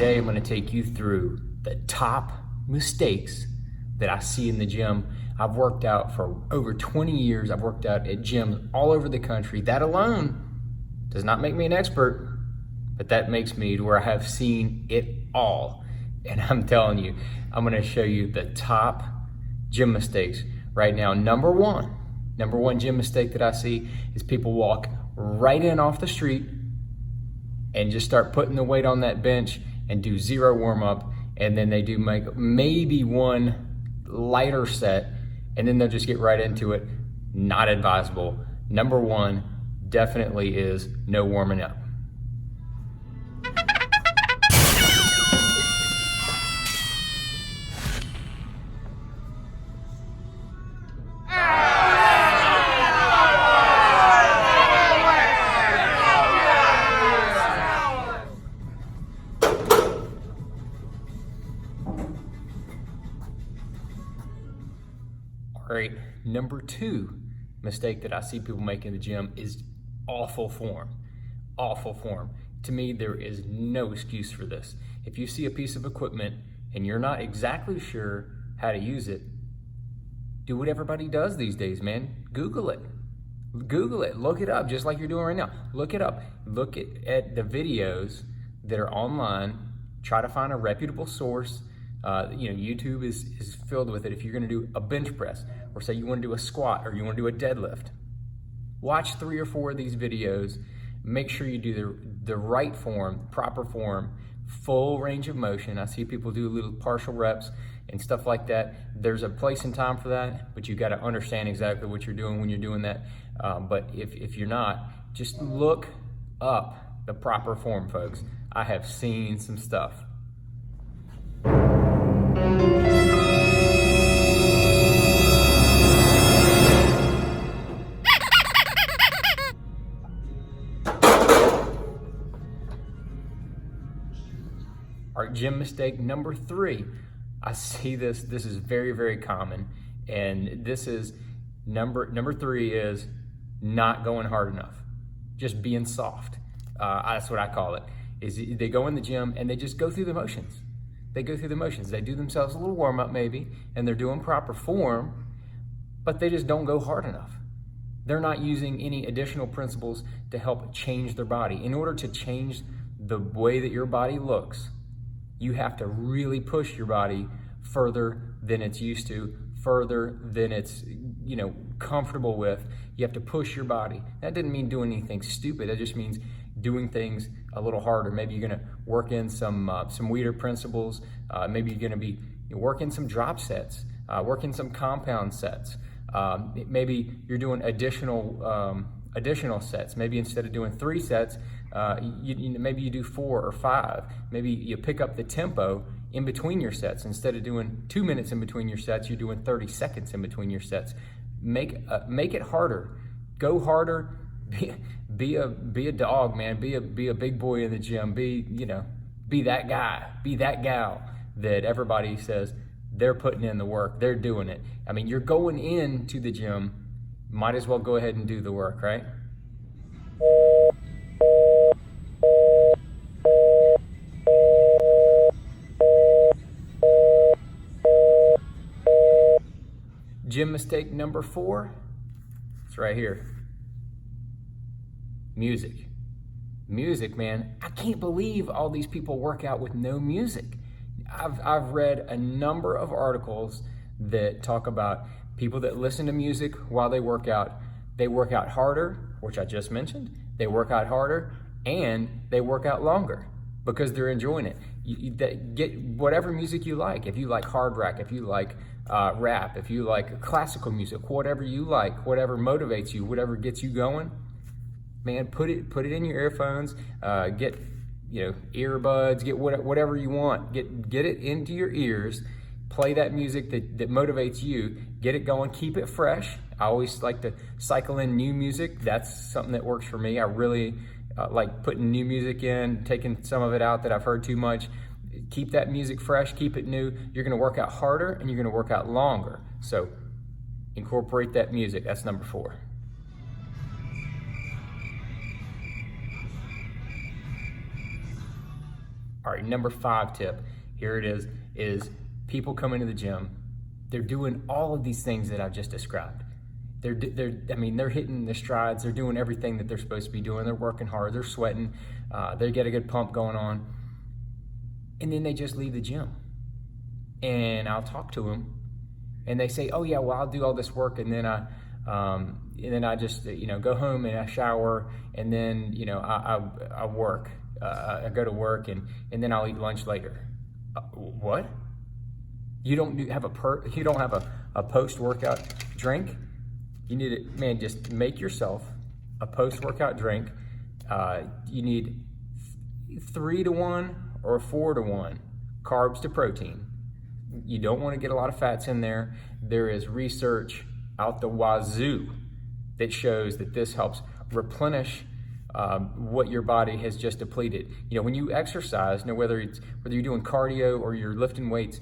today I'm going to take you through the top mistakes that I see in the gym. I've worked out for over 20 years. I've worked out at gyms all over the country. That alone does not make me an expert, but that makes me to where I have seen it all. And I'm telling you, I'm going to show you the top gym mistakes right now. Number one gym mistake that I see is people walk right in off the street and just start putting the weight on that bench and do zero warm up, and then they do make maybe one lighter set, and then they'll just get right into it. Not advisable. Number one definitely is no warming up. All right, number two mistake that I see people make in the gym is awful form. Awful form. To me, there is no excuse for this. If you see a piece of equipment and you're not exactly sure how to use it, do what everybody does these days, man. Google it. Google it. Look it up, just like you're doing right now. Look it up. Look at the videos that are online. Try to find a reputable source. YouTube is filled with it. If you're going to do a bench press, or say you want to do a squat, or you want to do a deadlift, watch 3 or 4 of these videos. Make sure you do the right form, proper form, full range of motion. I see people do little partial reps and stuff like that. There's a place and time for that, but you got to understand exactly what you're doing when you're doing that. But if you're not, just look up the proper form, folks. I have seen some stuff. Our gym mistake number 3. I see this is very, very common. And this is number 3 is not going hard enough. Just being soft. That's what I call it. Is they go in the gym and they just go through the motions. They go through the motions. They do themselves a little warm up maybe, and they're doing proper form, but they just don't go hard enough. They're not using any additional principles to help change their body. In order to change the way that your body looks, you have to really push your body further than it's used to, further than it's comfortable with. You have to push your body. That didn't mean doing anything stupid. That just means doing things a little harder. Maybe you're going to work in some Weider principles. Maybe you're going to be working some drop sets, working some compound sets. Maybe you're doing additional sets. Maybe instead of doing 3 sets, maybe you do 4 or 5. Maybe you pick up the tempo in between your sets. Instead of doing 2 minutes in between your sets, you're doing 30 seconds in between your sets. Make it harder. Go harder. Be a dog, man. Be a big boy in the gym. Be that guy. Be that gal that everybody says they're putting in the work. They're doing it. I mean, you're going into the gym. Might as well go ahead and do the work, right? Gym mistake number 4, it's right here. Music, man. I can't believe all these people work out with no music. I've read a number of articles that talk about people that listen to music while they work out. They work out harder, which I just mentioned. They work out harder and they work out longer because they're enjoying it. Get whatever music you like. If you like hard rock, if you like rap, if you like classical music, whatever you like, whatever motivates you, whatever gets you going, man, put it in your earphones. Get earbuds. Get whatever you want. Get it into your ears. Play that music that motivates you. Get it going. Keep it fresh. I always like to cycle in new music. That's something that works for me. I really like putting new music in, taking some of it out that I've heard too much. Keep that music fresh. Keep it new. You're going to work out harder and you're going to work out longer. So incorporate that music. That's number 4. All right, number 5 tip, here it is people come into the gym, they're doing all of these things that I've just described. They're hitting the strides, they're doing everything that they're supposed to be doing, they're working hard, they're sweating, they get a good pump going on, and then they just leave the gym. And I'll talk to them, and they say, "Oh yeah, well I'll do all this work, and then I just go home and I shower, and then I work, I go to work, and then I'll eat lunch later." What? You don't have a post-workout drink? You need it, man. Just make yourself a post-workout drink. You need 3-to-1 or 4-to-1 carbs to protein. You don't want to get a lot of fats in there. There is research out the wazoo that shows that this helps replenish what your body has just depleted. When you exercise, whether you're doing cardio or you're lifting weights,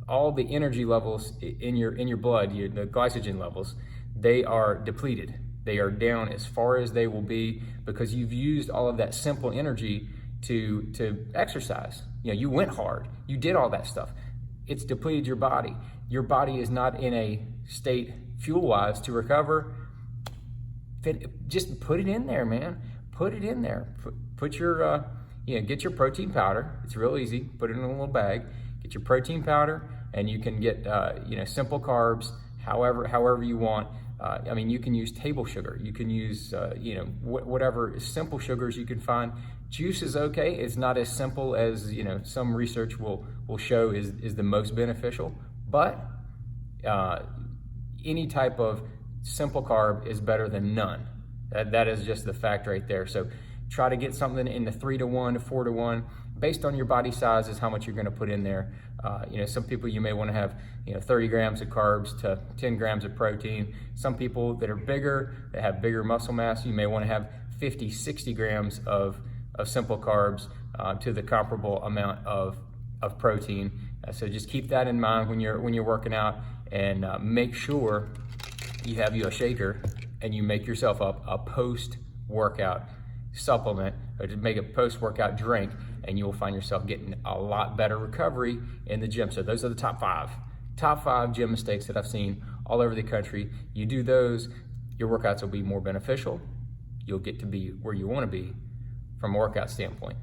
all the energy levels in your blood, the glycogen levels, they are depleted. They are down as far as they will be because you've used all of that simple energy to exercise. You went hard. You did all that stuff. It's depleted your body. Your body is not in a state fuel-wise to recover. Just put it in there, man. Put it in there. Put your, get your protein powder. It's real easy. Put it in a little bag. Get your protein powder, and you can get, simple carbs, however you want. You can use table sugar. You can use, whatever simple sugars you can find. Juice is okay. It's not as simple as, some research will show is the most beneficial, but any type of simple carb is better than none. That is just the fact right there. So try to get something in the 3-to-1 to 4-to-1. Based on your body size is how much you're going to put in there. Some people, you may want to have 30 grams of carbs to 10 grams of protein. Some people that are bigger, that have bigger muscle mass, you may want to have 50, 60 grams of simple carbs to the comparable amount of protein. So just keep that in mind when you're working out, and make sure you have a shaker and you make yourself up a post-workout supplement, or to make a post-workout drink, and you will find yourself getting a lot better recovery in the gym. So those are the top five gym mistakes that I've seen all over the country. You do those, your workouts will be more beneficial. You'll get to be where you want to be from a workout standpoint.